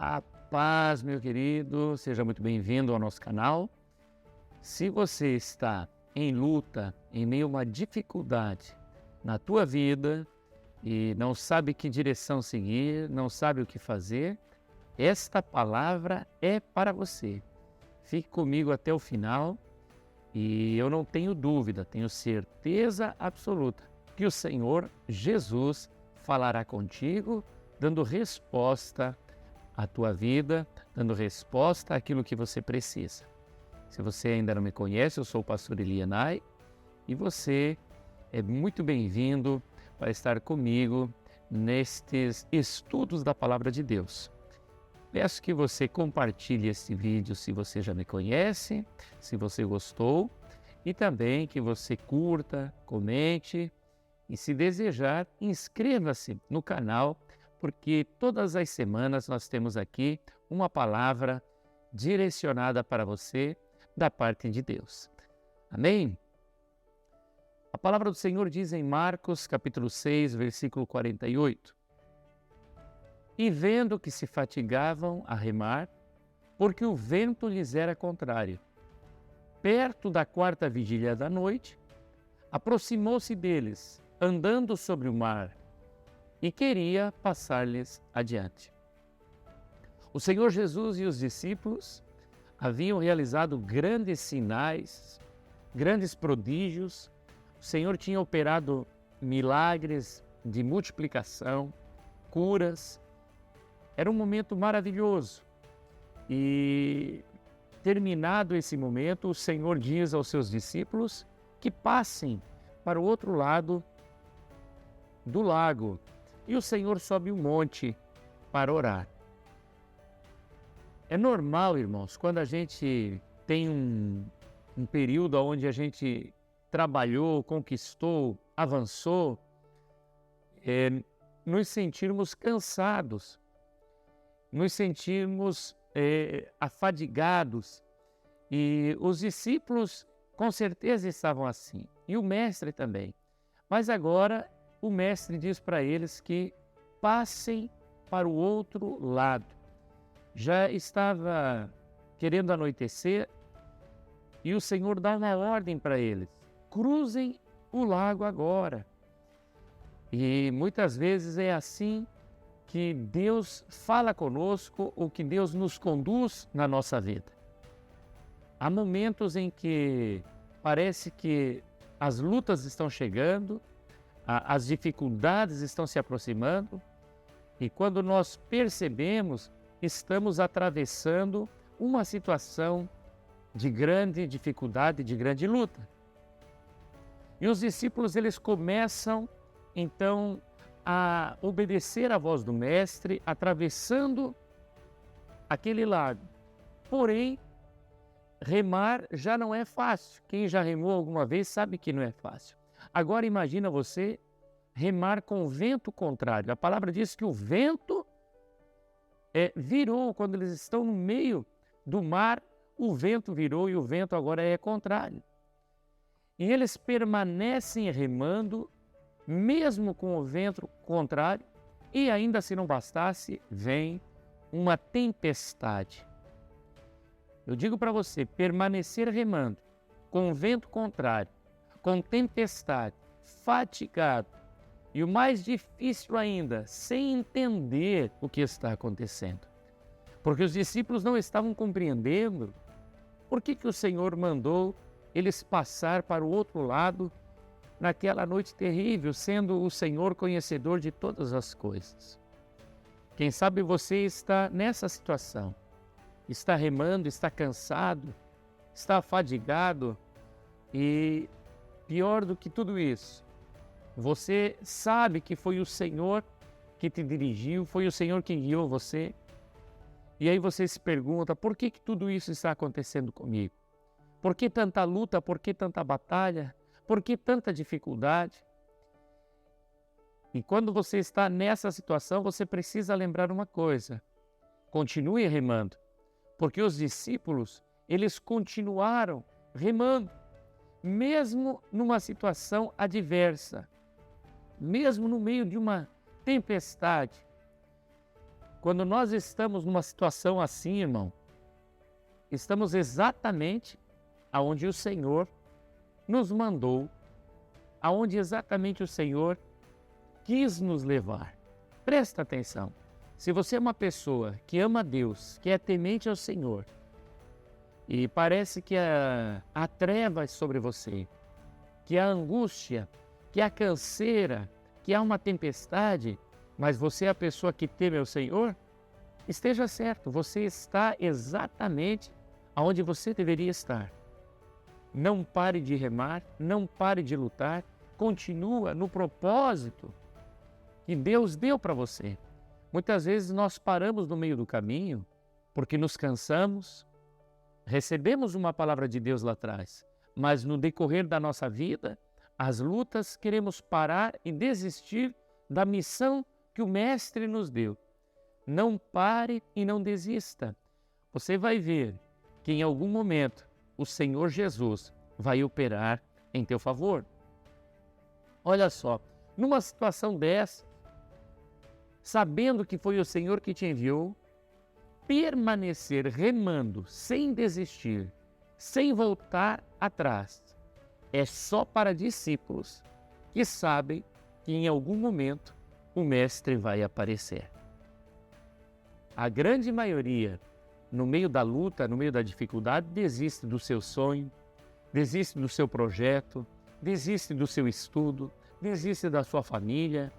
A paz, meu querido, seja muito bem-vindo ao nosso canal. Se você está em luta, em meio a uma dificuldade na tua vida e não sabe que direção seguir, não sabe o que fazer, esta palavra é para você. Fique comigo até o final e eu não tenho dúvida, tenho certeza absoluta que o Senhor Jesus falará contigo, dando resposta à tua vida, dando resposta àquilo que você precisa. Se você ainda não me conhece, eu sou o pastor Elianai e você é muito bem-vindo para estar comigo nestes estudos da Palavra de Deus. Peço que você compartilhe este vídeo se você já me conhece, se você gostou, e também que você curta, comente e, se desejar, inscreva-se no canal, porque todas as semanas nós temos aqui uma palavra direcionada para você da parte de Deus. Amém? A palavra do Senhor diz em Marcos, capítulo 6, versículo 48. E vendo que se fatigavam a remar, porque o vento lhes era contrário, perto da quarta vigília da noite, aproximou-se deles, andando sobre o mar, e queria passar-lhes adiante. O Senhor Jesus e os discípulos haviam realizado grandes sinais, grandes prodígios. O Senhor tinha operado milagres de multiplicação, curas. Era um momento maravilhoso. E, terminado esse momento, o Senhor diz aos seus discípulos que passem para o outro lado do lago. E o Senhor sobe um monte para orar. É normal, irmãos, quando a gente tem um período onde a gente trabalhou, conquistou, avançou, nos sentirmos cansados, nos sentirmos afadigados. E os discípulos com certeza estavam assim, e o mestre também. Mas agora o mestre diz para eles que passem para o outro lado. Já estava querendo anoitecer e o Senhor dá uma ordem para eles: cruzem o lago agora. E muitas vezes é assim que Deus fala conosco, ou que Deus nos conduz na nossa vida. Há momentos em que parece que as lutas estão chegando, as dificuldades estão se aproximando, e quando nós percebemos, estamos atravessando uma situação de grande dificuldade, de grande luta. E os discípulos, eles começam então a obedecer à voz do mestre, atravessando aquele lago. Porém, remar já não é fácil. Quem já remou alguma vez sabe que não é fácil. Agora imagina você remar com o vento contrário. A palavra diz que o vento virou. Quando eles estão no meio do mar, o vento virou e o vento agora é contrário. E eles permanecem remando, mesmo com o vento contrário, e ainda se não bastasse, vem uma tempestade. Eu digo para você, permanecer remando, com o vento contrário, com tempestade, fatigado, e o mais difícil ainda, sem entender o que está acontecendo. Porque os discípulos não estavam compreendendo por que o Senhor mandou eles passar para o outro lado naquela noite terrível, sendo o Senhor conhecedor de todas as coisas. Quem sabe você está nessa situação, está remando, está cansado, está afadigado e, pior do que tudo isso, você sabe que foi o Senhor que te dirigiu, foi o Senhor que guiou você. E aí você se pergunta, por que tudo isso está acontecendo comigo? Por que tanta luta? Por que tanta batalha? Por que tanta dificuldade? E quando você está nessa situação, você precisa lembrar uma coisa: continue remando, porque os discípulos, eles continuaram remando, mesmo numa situação adversa, mesmo no meio de uma tempestade. Quando nós estamos numa situação assim, irmão, estamos exatamente aonde o Senhor nos mandou, aonde exatamente o Senhor quis nos levar. Presta atenção. Se você é uma pessoa que ama Deus, que é temente ao Senhor, e parece que há trevas sobre você, que há angústia, que há canseira, que há uma tempestade, mas você é a pessoa que teme ao Senhor, esteja certo, você está exatamente aonde você deveria estar. Não pare de remar, não pare de lutar, continua no propósito que Deus deu para você. Muitas vezes nós paramos no meio do caminho porque nos cansamos, recebemos uma palavra de Deus lá atrás, mas no decorrer da nossa vida, as lutas, queremos parar e desistir da missão que o Mestre nos deu. Não pare e não desista. Você vai ver que em algum momento o Senhor Jesus vai operar em teu favor. Olha só, numa situação dessa, sabendo que foi o Senhor que te enviou, permanecer remando, sem desistir, sem voltar atrás, é só para discípulos que sabem que em algum momento o Mestre vai aparecer. A grande maioria, no meio da luta, no meio da dificuldade, desiste do seu sonho, desiste do seu projeto, desiste do seu estudo, desiste da sua família,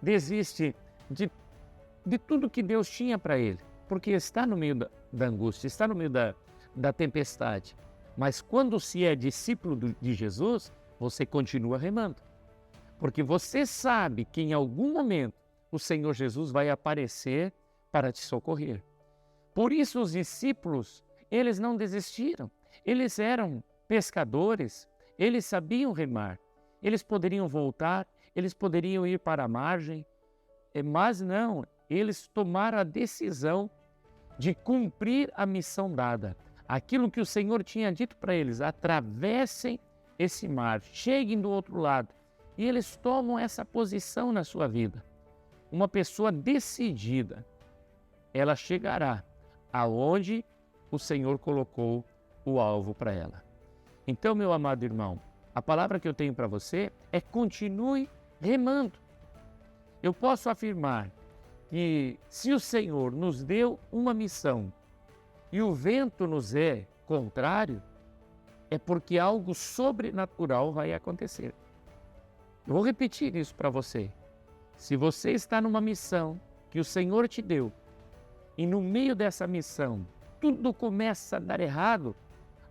desiste de tudo que Deus tinha para ele, porque está no meio da angústia, está no meio da tempestade. Mas quando se é discípulo de Jesus, você continua remando, porque você sabe que em algum momento o Senhor Jesus vai aparecer para te socorrer. Por isso os discípulos, eles não desistiram, eles eram pescadores, eles sabiam remar, eles poderiam voltar, eles poderiam ir para a margem, mas não, eles tomaram a decisão de cumprir a missão dada. Aquilo que o Senhor tinha dito para eles, atravessem esse mar, cheguem do outro lado. E eles tomam essa posição na sua vida. Uma pessoa decidida, ela chegará aonde o Senhor colocou o alvo para ela. Então, meu amado irmão, a palavra que eu tenho para você é continue remando. Eu posso afirmar que se o Senhor nos deu uma missão e o vento nos é contrário, é porque algo sobrenatural vai acontecer. Eu vou repetir isso para você. Se você está numa missão que o Senhor te deu e no meio dessa missão tudo começa a dar errado,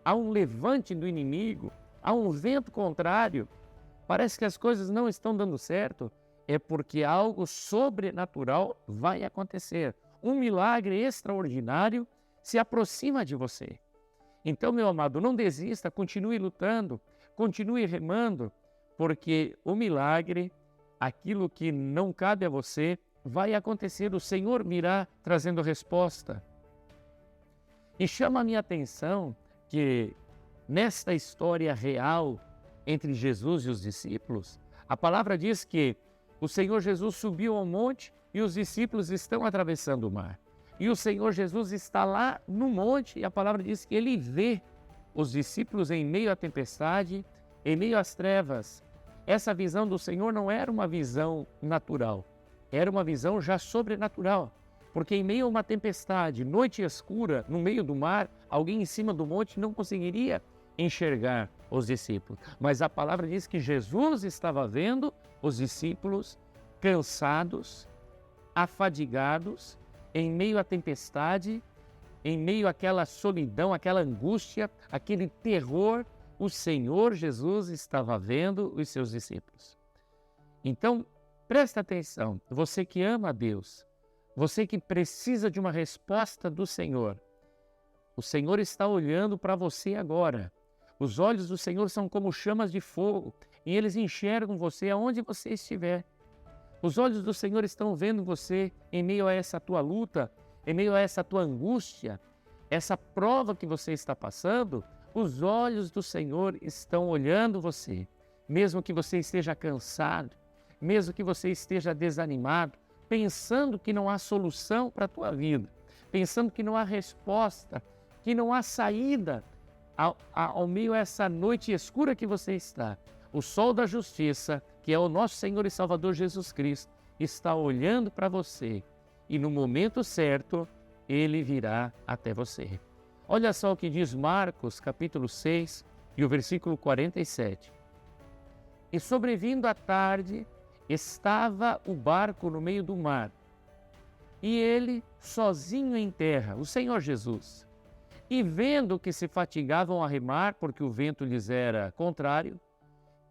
há um levante do inimigo, há um vento contrário, parece que as coisas não estão dando certo, é porque algo sobrenatural vai acontecer. Um milagre extraordinário se aproxima de você. Então, meu amado, não desista, continue lutando, continue remando, porque o milagre, aquilo que não cabe a você, vai acontecer. O Senhor virá trazendo resposta. E chama a minha atenção que nesta história real entre Jesus e os discípulos, a palavra diz que o Senhor Jesus subiu ao monte e os discípulos estão atravessando o mar. E o Senhor Jesus está lá no monte e a palavra diz que ele vê os discípulos em meio à tempestade, em meio às trevas. Essa visão do Senhor não era uma visão natural, era uma visão já sobrenatural. Porque em meio a uma tempestade, noite escura, no meio do mar, alguém em cima do monte não conseguiria enxergar os discípulos. Mas a palavra diz que Jesus estava vendo os discípulos cansados, afadigados, em meio à tempestade, em meio àquela solidão, àquela angústia, aquele terror, o Senhor Jesus estava vendo os seus discípulos. Então, presta atenção, você que ama a Deus, você que precisa de uma resposta do Senhor, o Senhor está olhando para você agora. Os olhos do Senhor são como chamas de fogo e eles enxergam você aonde você estiver. Os olhos do Senhor estão vendo você em meio a essa tua luta, em meio a essa tua angústia, essa prova que você está passando. Os olhos do Senhor estão olhando você, mesmo que você esteja cansado, mesmo que você esteja desanimado, pensando que não há solução para a tua vida, pensando que não há resposta, que não há saída ao meio a essa noite escura que você está. O sol da justiça, que é o nosso Senhor e Salvador Jesus Cristo, está olhando para você e no momento certo, Ele virá até você. Olha só o que diz Marcos, capítulo 6, e o versículo 47. E sobrevindo a tarde, estava o barco no meio do mar, e ele sozinho em terra, o Senhor Jesus. E vendo que se fatigavam a remar, porque o vento lhes era contrário,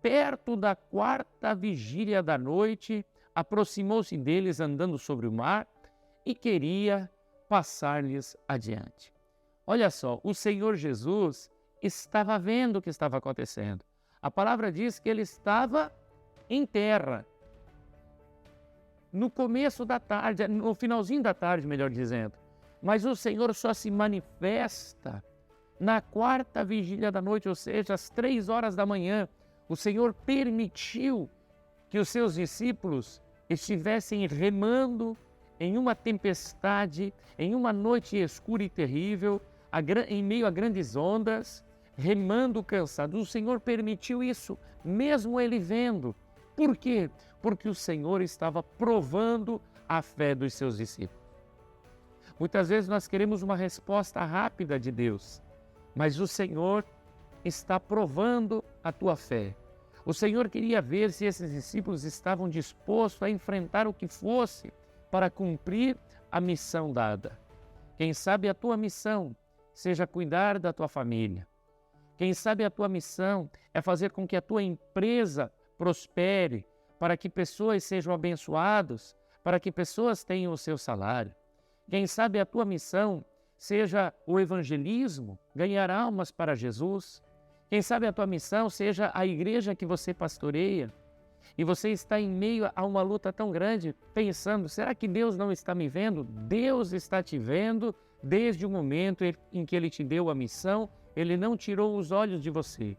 perto da 4ª vigília da noite, aproximou-se deles andando sobre o mar e queria passar-lhes adiante. Olha só, o Senhor Jesus estava vendo o que estava acontecendo. A palavra diz que ele estava em terra. No começo da tarde, no finalzinho da tarde, melhor dizendo. Mas o Senhor só se manifesta na 4ª vigília da noite, ou seja, às 3 horas da manhã. O Senhor permitiu que os seus discípulos estivessem remando em uma tempestade, em uma noite escura e terrível, em meio a grandes ondas, remando cansados. O Senhor permitiu isso, mesmo ele vendo. Por quê? Porque o Senhor estava provando a fé dos seus discípulos. Muitas vezes nós queremos uma resposta rápida de Deus, mas o Senhor está provando a tua fé. O Senhor queria ver se esses discípulos estavam dispostos a enfrentar o que fosse para cumprir a missão dada. Quem sabe a tua missão seja cuidar da tua família. Quem sabe a tua missão é fazer com que a tua empresa prospere, para que pessoas sejam abençoadas, para que pessoas tenham o seu salário. Quem sabe a tua missão seja o evangelismo, ganhar almas para Jesus. Quem sabe a tua missão seja a igreja que você pastoreia e você está em meio a uma luta tão grande, pensando, será que Deus não está me vendo? Deus está te vendo desde o momento em que Ele te deu a missão, Ele não tirou os olhos de você.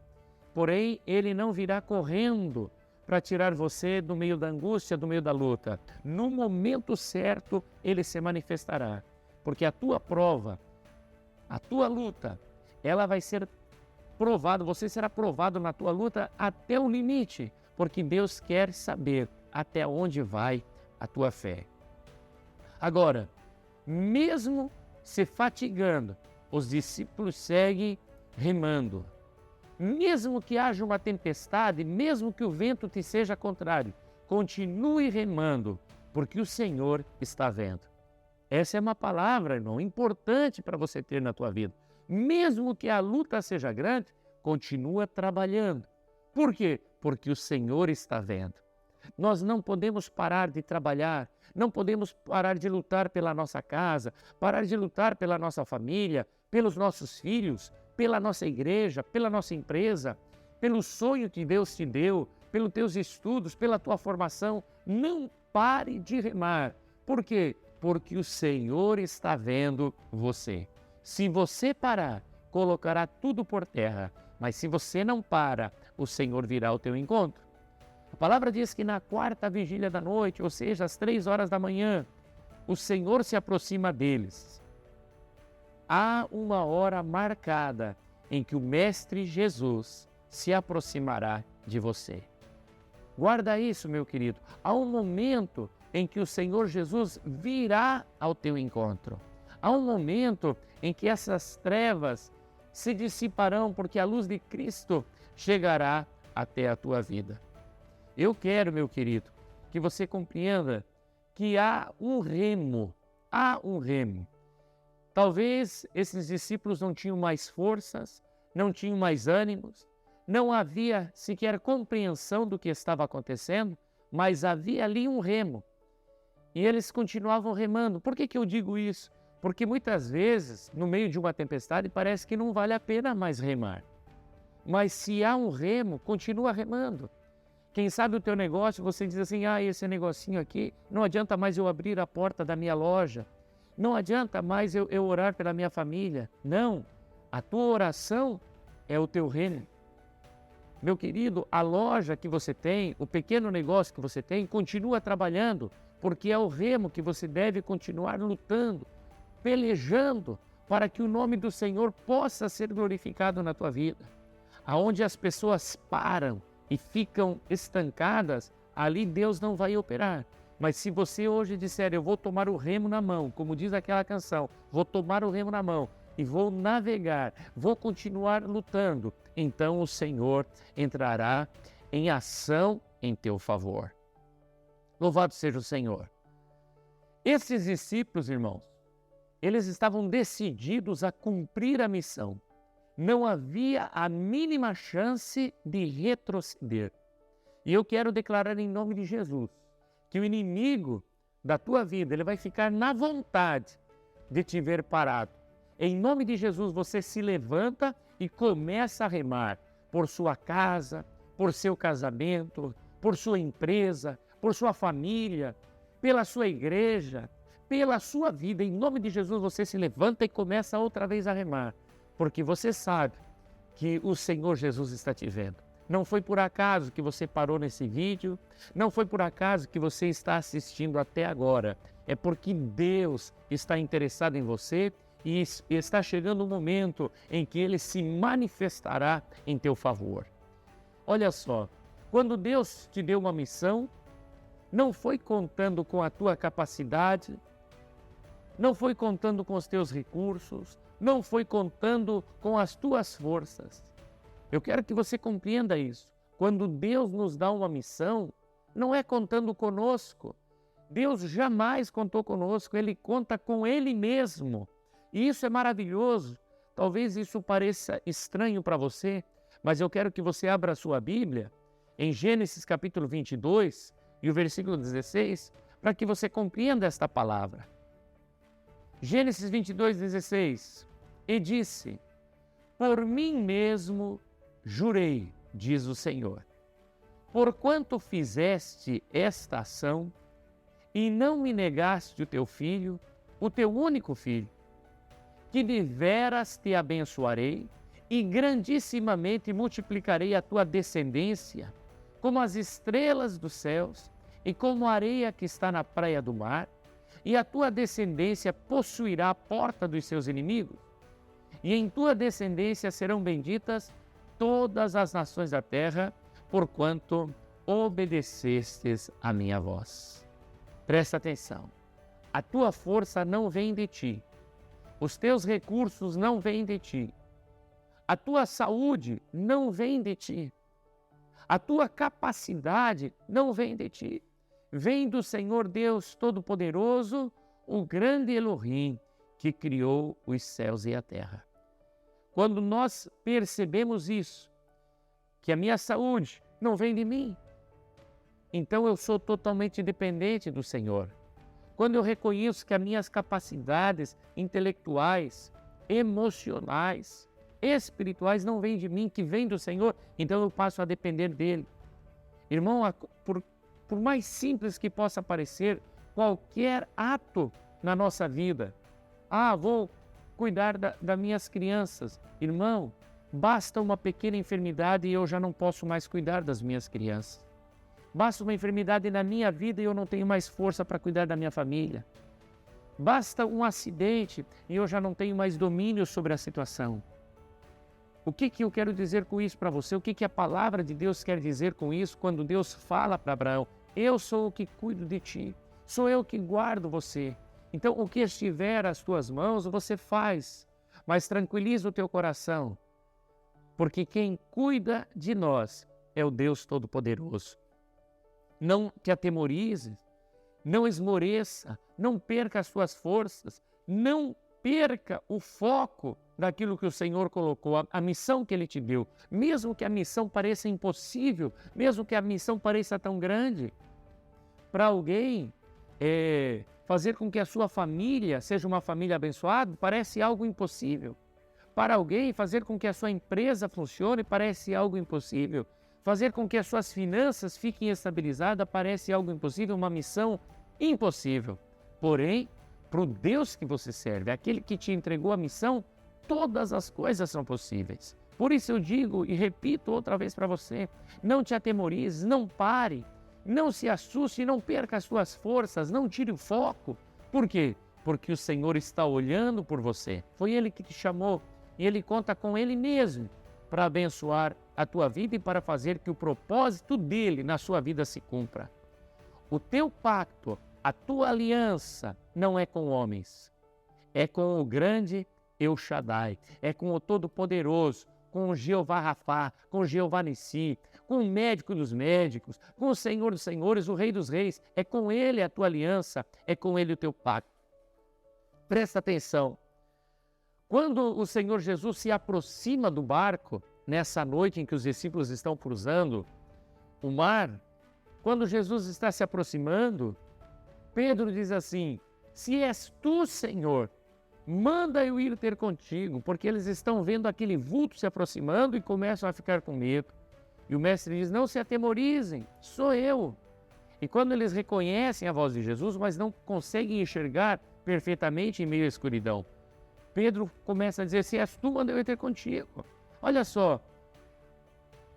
Porém, Ele não virá correndo para tirar você do meio da angústia, do meio da luta. No momento certo, Ele se manifestará, porque a tua prova, a tua luta, ela vai ser provado, você será provado na tua luta até o limite, porque Deus quer saber até onde vai a tua fé. Agora, mesmo se fatigando, os discípulos seguem remando. Mesmo que haja uma tempestade, mesmo que o vento te seja contrário, continue remando, porque o Senhor está vendo. Essa é uma palavra, irmão, importante para você ter na tua vida. Mesmo que a luta seja grande, continua trabalhando. Por quê? Porque o Senhor está vendo. Nós não podemos parar de trabalhar, não podemos parar de lutar pela nossa casa, parar de lutar pela nossa família, pelos nossos filhos, pela nossa igreja, pela nossa empresa, pelo sonho que Deus te deu, pelos teus estudos, pela tua formação. Não pare de remar. Por quê? Porque o Senhor está vendo você. Se você parar, colocará tudo por terra. Mas se você não para, o Senhor virá ao teu encontro. A palavra diz que na 4ª vigília da noite, ou seja, às 3 horas da manhã, o Senhor se aproxima deles. Há uma hora marcada em que o Mestre Jesus se aproximará de você. Guarda isso, meu querido. Há um momento em que o Senhor Jesus virá ao teu encontro. Há um momento em que essas trevas se dissiparão, porque a luz de Cristo chegará até a tua vida. Eu quero, meu querido, que você compreenda que há um remo. Talvez esses discípulos não tinham mais forças, não tinham mais ânimos, não havia sequer compreensão do que estava acontecendo, mas havia ali um remo. E eles continuavam remando. Por que eu digo isso? Porque muitas vezes, no meio de uma tempestade, parece que não vale a pena mais remar. Mas se há um remo, continua remando. Quem sabe o teu negócio, você diz assim, esse negocinho aqui, não adianta mais eu abrir a porta da minha loja, não adianta mais eu orar pela minha família. Não, a tua oração é o teu remo. Meu querido, a loja que você tem, o pequeno negócio que você tem, continua trabalhando, porque é o remo que você deve continuar lutando, pelejando, para que o nome do Senhor possa ser glorificado na tua vida. Aonde as pessoas param e ficam estancadas, ali Deus não vai operar. Mas se você hoje disser, eu vou tomar o remo na mão, como diz aquela canção, vou tomar o remo na mão e vou navegar, vou continuar lutando, então o Senhor entrará em ação em teu favor. Louvado seja o Senhor. Esses discípulos, irmãos, eles estavam decididos a cumprir a missão. Não havia a mínima chance de retroceder. E eu quero declarar em nome de Jesus que o inimigo da tua vida, ele vai ficar na vontade de te ver parado. Em nome de Jesus, você se levanta e começa a remar por sua casa, por seu casamento, por sua empresa, por sua família, pela sua igreja, pela sua vida. Em nome de Jesus, você se levanta e começa outra vez a remar, porque você sabe que o Senhor Jesus está te vendo. Não foi por acaso que você parou nesse vídeo, não foi por acaso que você está assistindo até agora. É porque Deus está interessado em você e está chegando o momento em que Ele se manifestará em teu favor. Olha só, quando Deus te deu uma missão, não foi contando com a tua capacidade, não foi contando com os teus recursos, não foi contando com as tuas forças. Eu quero que você compreenda isso. Quando Deus nos dá uma missão, não é contando conosco. Deus jamais contou conosco, Ele conta com Ele mesmo. E isso é maravilhoso. Talvez isso pareça estranho para você, mas eu quero que você abra a sua Bíblia em Gênesis capítulo 22 e o versículo 16, para que você compreenda esta palavra. Gênesis 22, 16. E disse, por mim mesmo jurei, diz o Senhor, porquanto fizeste esta ação e não me negaste o teu filho, o teu único filho, que deveras te abençoarei e grandissimamente multiplicarei a tua descendência, como as estrelas dos céus e como a areia que está na praia do mar, e a tua descendência possuirá a porta dos seus inimigos, e em tua descendência serão benditas todas as nações da terra, porquanto obedecestes a minha voz. Presta atenção, a tua força não vem de ti, os teus recursos não vêm de ti, a tua saúde não vem de ti, a tua capacidade não vem de ti, vem do Senhor Deus Todo-Poderoso, o grande Elohim, que criou os céus e a terra. Quando nós percebemos isso, que a minha saúde não vem de mim, então eu sou totalmente dependente do Senhor. Quando eu reconheço que as minhas capacidades intelectuais, emocionais, espirituais não vêm de mim, que vêm do Senhor, então eu passo a depender dEle. Irmão, por mais simples que possa parecer, qualquer ato na nossa vida, vou cuidar das minhas crianças. Irmão, basta uma pequena enfermidade e eu já não posso mais cuidar das minhas crianças. Basta uma enfermidade na minha vida e eu não tenho mais força para cuidar da minha família. Basta um acidente e eu já não tenho mais domínio sobre a situação. O que eu quero dizer com isso para você? O que a palavra de Deus quer dizer com isso quando Deus fala para Abraão? Eu sou o que cuido de ti, sou eu que guardo você. Então, o que estiver às tuas mãos, você faz, mas tranquiliza o teu coração, porque quem cuida de nós é o Deus Todo-Poderoso. Não te atemorizes, não esmoreça, não perca as tuas forças, não perca o foco daquilo que o Senhor colocou, a missão que Ele te deu. Mesmo que a missão pareça impossível, mesmo que a missão pareça tão grande, para alguém fazer com que a sua família seja uma família abençoada parece algo impossível. Para alguém fazer com que a sua empresa funcione parece algo impossível. Fazer com que as suas finanças fiquem estabilizadas parece algo impossível, uma missão impossível. Porém, para o Deus que você serve, aquele que te entregou a missão, todas as coisas são possíveis. Por isso eu digo e repito outra vez para você, não te atemorize, não pare. Não se assuste, não perca as suas forças, não tire o foco. Por quê? Porque o Senhor está olhando por você. Foi Ele que te chamou e Ele conta com Ele mesmo para abençoar a tua vida e para fazer que o propósito dele na sua vida se cumpra. O teu pacto, a tua aliança não é com homens, é com o grande El Shaddai, é com o Todo-Poderoso, com o Jeová Rafá, com o Jeová Nissi, com o médico dos médicos, com o Senhor dos senhores, o Rei dos reis. É com Ele a tua aliança, é com Ele o teu pacto. Presta atenção. Quando o Senhor Jesus se aproxima do barco, nessa noite em que os discípulos estão cruzando o mar, quando Jesus está se aproximando, Pedro diz assim: se és tu, Senhor, manda eu ir ter contigo, porque eles estão vendo aquele vulto se aproximando e começam a ficar com medo. E o mestre diz: não se atemorizem, sou eu. E quando eles reconhecem a voz de Jesus, mas não conseguem enxergar perfeitamente em meio à escuridão, Pedro começa a dizer: se és tu, manda eu ir ter contigo. Olha só,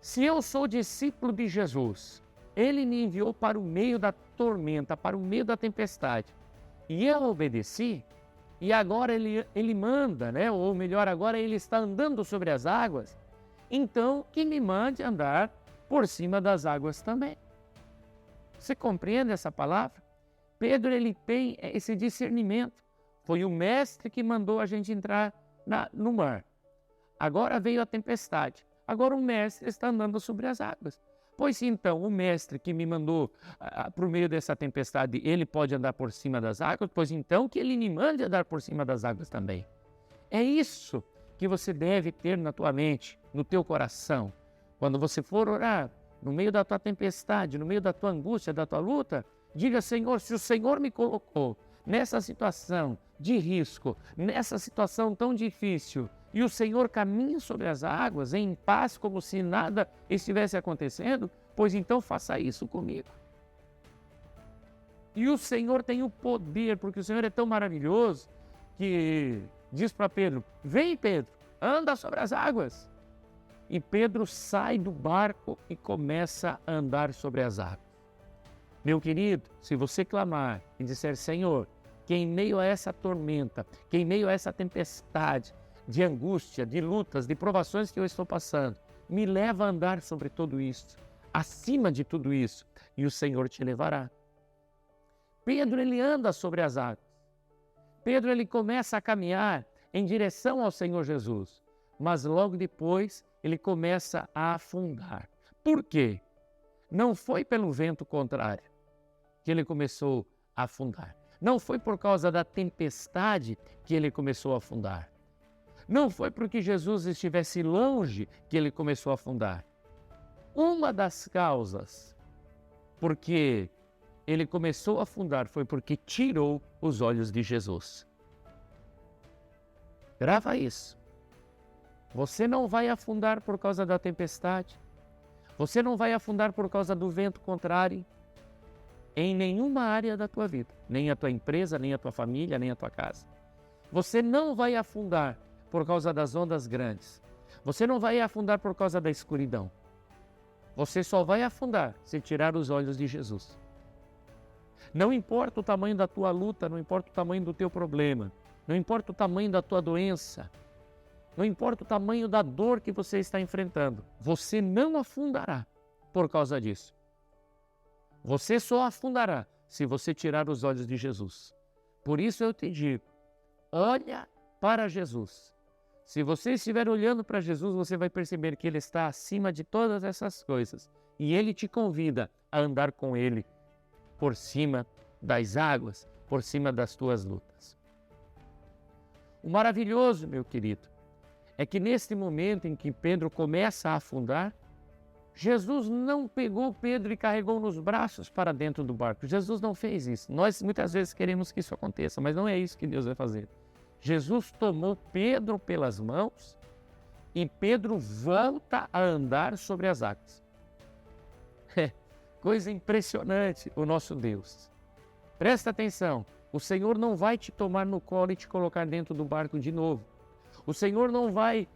se eu sou discípulo de Jesus, Ele me enviou para o meio da tormenta, para o meio da tempestade, e eu obedeci, e agora ele manda, né? Ou melhor, agora Ele está andando sobre as águas, então que me mande andar por cima das águas também. Você compreende essa palavra? Pedro, ele tem esse discernimento. Foi o mestre que mandou a gente entrar no mar. Agora veio a tempestade. Agora o mestre está andando sobre as águas. Pois então, o mestre que me mandou para o meio dessa tempestade, ele pode andar por cima das águas? Pois então que ele me mande andar por cima das águas também. É isso que você deve ter na tua mente, no teu coração. Quando você for orar, no meio da tua tempestade, no meio da tua angústia, da tua luta, diga: Senhor, se o Senhor me colocou nessa situação de risco, nessa situação tão difícil, e o Senhor caminha sobre as águas em paz, como se nada estivesse acontecendo, pois então faça isso comigo. E o Senhor tem o poder, porque o Senhor é tão maravilhoso, que diz para Pedro: vem, Pedro, anda sobre as águas. E Pedro sai do barco e começa a andar sobre as águas. Meu querido, se você clamar e disser: Senhor, que em meio a essa tormenta, que em meio a essa tempestade de angústia, de lutas, de provações que eu estou passando, me leva a andar sobre tudo isso, acima de tudo isso, e o Senhor te levará. Pedro, ele anda sobre as águas. Pedro, ele começa a caminhar em direção ao Senhor Jesus, mas logo depois ele começa a afundar. Por quê? Não foi pelo vento contrário que ele começou a afundar. Não foi por causa da tempestade que ele começou a afundar. Não foi porque Jesus estivesse longe que ele começou a afundar. Uma das causas porque ele começou a afundar foi porque tirou os olhos de Jesus. Grava isso. Você não vai afundar por causa da tempestade. Você não vai afundar por causa do vento contrário em nenhuma área da tua vida. Nem a tua empresa, nem a tua família, nem a tua casa. Você não vai afundar por causa das ondas grandes. Você não vai afundar por causa da escuridão. Você só vai afundar se tirar os olhos de Jesus. Não importa o tamanho da tua luta, não importa o tamanho do teu problema, não importa o tamanho da tua doença, não importa o tamanho da dor que você está enfrentando, você não afundará por causa disso. Você só afundará se você tirar os olhos de Jesus. Por isso eu te digo, olha para Jesus. Se você estiver olhando para Jesus, você vai perceber que Ele está acima de todas essas coisas. E Ele te convida a andar com Ele por cima das águas, por cima das tuas lutas. O maravilhoso, meu querido, é que neste momento em que Pedro começa a afundar, Jesus não pegou Pedro e carregou nos braços para dentro do barco. Jesus não fez isso. Nós muitas vezes queremos que isso aconteça, mas não é isso que Deus vai fazer. Jesus tomou Pedro pelas mãos e Pedro volta a andar sobre as águas. Coisa impressionante o nosso Deus. Presta atenção, o Senhor não vai te tomar no colo e te colocar dentro do barco de novo. O Senhor não vai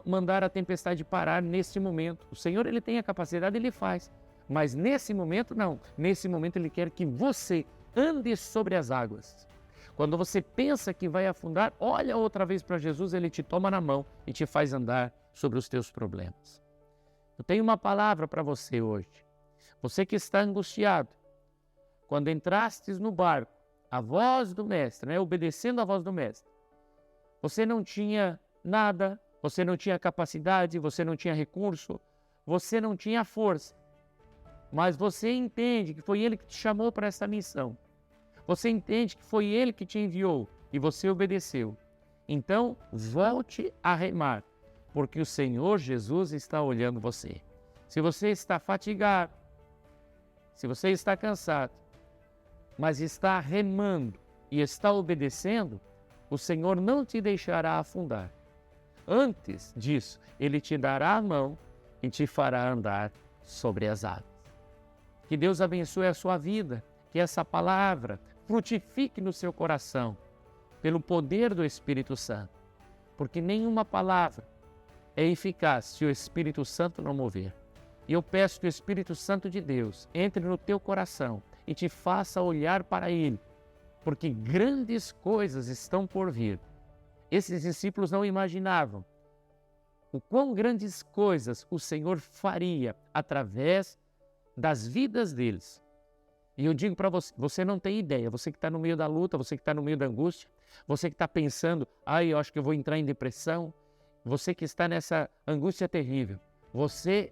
mandar a tempestade parar neste momento. O Senhor, Ele tem a capacidade, Ele faz. Mas nesse momento, não. Nesse momento, Ele quer que você ande sobre as águas. Quando você pensa que vai afundar, olha outra vez para Jesus, Ele te toma na mão e te faz andar sobre os teus problemas. Eu tenho uma palavra para você hoje. Você que está angustiado, quando entrastes no barco, a voz do Mestre, obedecendo a voz do Mestre, você não tinha nada, você não tinha capacidade, você não tinha recurso, você não tinha força. Mas você entende que foi Ele que te chamou para essa missão. Você entende que foi Ele que te enviou e você obedeceu. Então, volte a remar, porque o Senhor Jesus está olhando você. Se você está fatigado, se você está cansado, mas está remando e está obedecendo, o Senhor não te deixará afundar. Antes disso, Ele te dará a mão e te fará andar sobre as águas. Que Deus abençoe a sua vida, que essa palavra frutifique no seu coração, pelo poder do Espírito Santo. Porque nenhuma palavra é eficaz se o Espírito Santo não mover. E eu peço que o Espírito Santo de Deus entre no teu coração e te faça olhar para Ele, porque grandes coisas estão por vir. Esses discípulos não imaginavam o quão grandes coisas o Senhor faria através das vidas deles. E eu digo para você, você não tem ideia, você que está no meio da luta, você que está no meio da angústia, você que está pensando, eu acho que eu vou entrar em depressão, você que está nessa angústia terrível,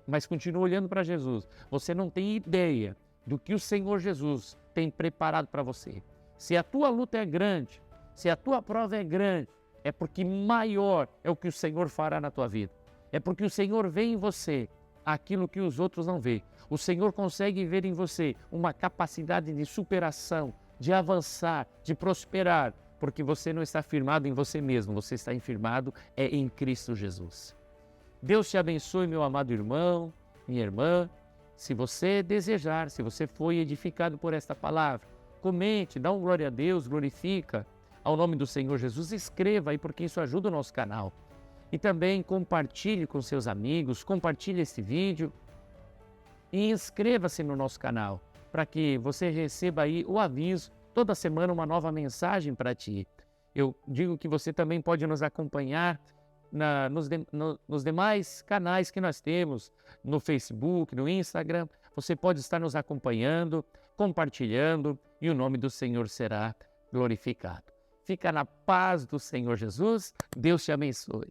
mas continua olhando para Jesus, você não tem ideia do que o Senhor Jesus tem preparado para você. Se a tua luta é grande, se a tua prova é grande, é porque maior é o que o Senhor fará na tua vida. É porque o Senhor vê em você aquilo que os outros não vê. O Senhor consegue ver em você uma capacidade de superação, de avançar, de prosperar, porque você não está firmado em você mesmo, você está firmado em Cristo Jesus. Deus te abençoe, meu amado irmão, minha irmã. Se você desejar, se você foi edificado por esta palavra, comente, dá um glória a Deus, glorifica ao nome do Senhor Jesus, escreva aí porque isso ajuda o nosso canal. E também compartilhe com seus amigos, compartilhe este vídeo e inscreva-se no nosso canal para que você receba aí o aviso, toda semana uma nova mensagem para ti. Eu digo que você também pode nos acompanhar nos demais canais que nós temos, no Facebook, no Instagram. Você pode estar nos acompanhando, compartilhando e o nome do Senhor será glorificado. Fica na paz do Senhor Jesus. Deus te abençoe.